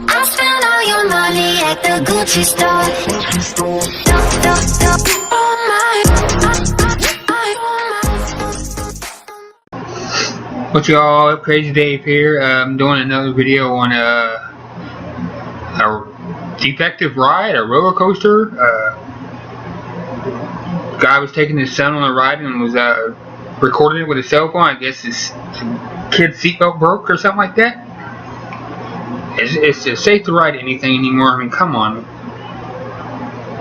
I spent all your money at the Gucci store. Oh my. What's y'all? Crazy Dave here. I'm doing another video on a defective ride, a roller coaster. Guy was taking his son on a ride and was recording it with a cell phone. I guess his kid's seatbelt broke or something like that. It's just safe to ride anything anymore. I mean, come on.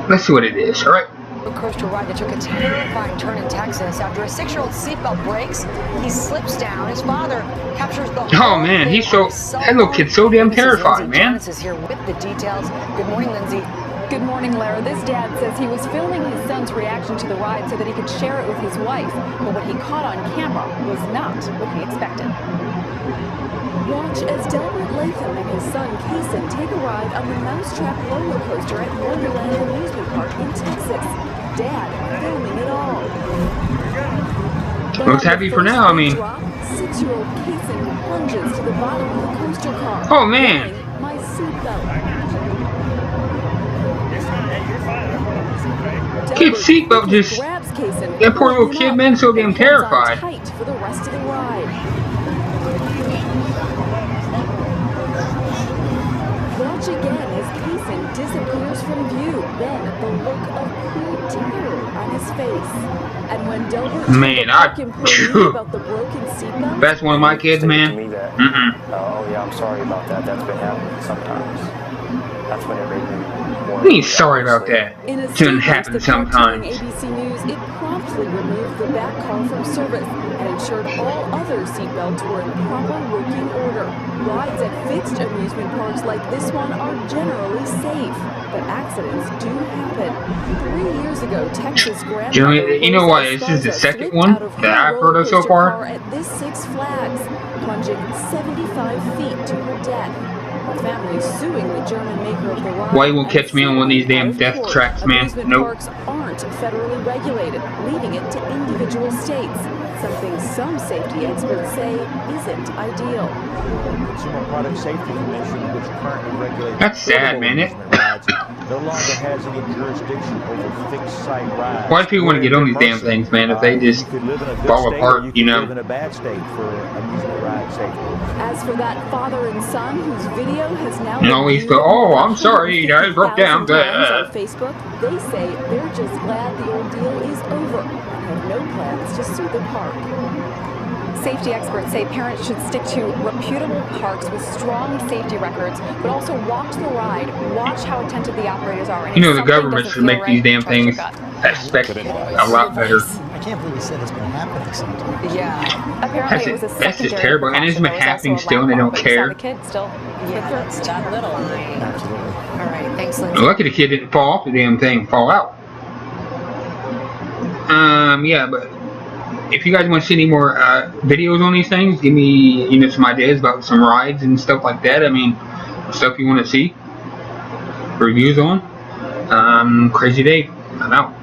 Let's see what it is. All right. A coaster ride that took a terrifying turn in Texas after a 6-year-old seatbelt breaks. He slips down. His father captures the oh man, he's so that little kid's so damn terrified, man. Janice is here with the details. Good morning, Lindsay. Good morning, Lara. This dad says he was filming his son's reaction to the ride so that he could share it with his wife. But what he caught on camera was not what he expected. Watch as Delbert Latham and his son Kason take a ride on the Mousetrap roller coaster at Wonderland Amusement Park in Texas. Dad filming it all. Looks happy for now. I mean, 6-year-old Kason plunges to the bottom of the coaster car. oh man. My seatbelt. Kid's seatbelt just, that poor little kid, man, so damn terrified. Tight for the rest of the ride. Watch again as Kason disappears from view. Then the look of pure terror on his face. And when Delbert man, about the broken seatbelt, that's one of my kids, man. Oh yeah, I'm sorry about that. That's been happening sometimes. That's when it made me more. He's sorry about that. It shouldn't happen sometimes. ABC News, it promptly removed the back car from service and ensured all other seatbelts were in proper working order. Rides at fixed amusement parks like this one are generally safe, but accidents do happen. 3 years ago, Texas grandmother you know what? This is the second one that I've heard of so far. At this Six Flags, plunging 75 feet to her death. Her family suing the German maker of the ride. Why you won't catch me on one of these damn death tracks, man? Nope. Parks aren't federally regulated, leaving it to individual states. Something some safety experts say isn't ideal. Consumer Product Safety Commission, which currently regulates that's sad, man. rides, no longer has any jurisdiction over fixed site rides. Why do people want to get on these damn things, man? If they just fall apart, you know. Live in a bad state for amusement ride safety. As for that father and son whose video has now been always go, oh, I'm sorry, I broke down. On Facebook, they say they're just glad the ordeal is over and have no plans to sue the park. Safety experts say parents should stick to reputable parks with strong safety records, but also watch the ride, watch how attentive the operators are. And you know, the government should make these damn things expect a lot better. I can't believe you said it's been happening sometimes. Yeah. Apparently it was a that's just terrible, and it's been happening still, and they don't care. The kid still. Yeah, that's that little line. Absolutely. All right, thanks, Lindsay. Lucky the kid didn't fall off the damn thing, fall out. Yeah, but if you guys want to see any more videos on these things, give me, you know, some ideas about some rides and stuff like that. I mean, stuff you want to see reviews on. Crazy Dave, I'm out.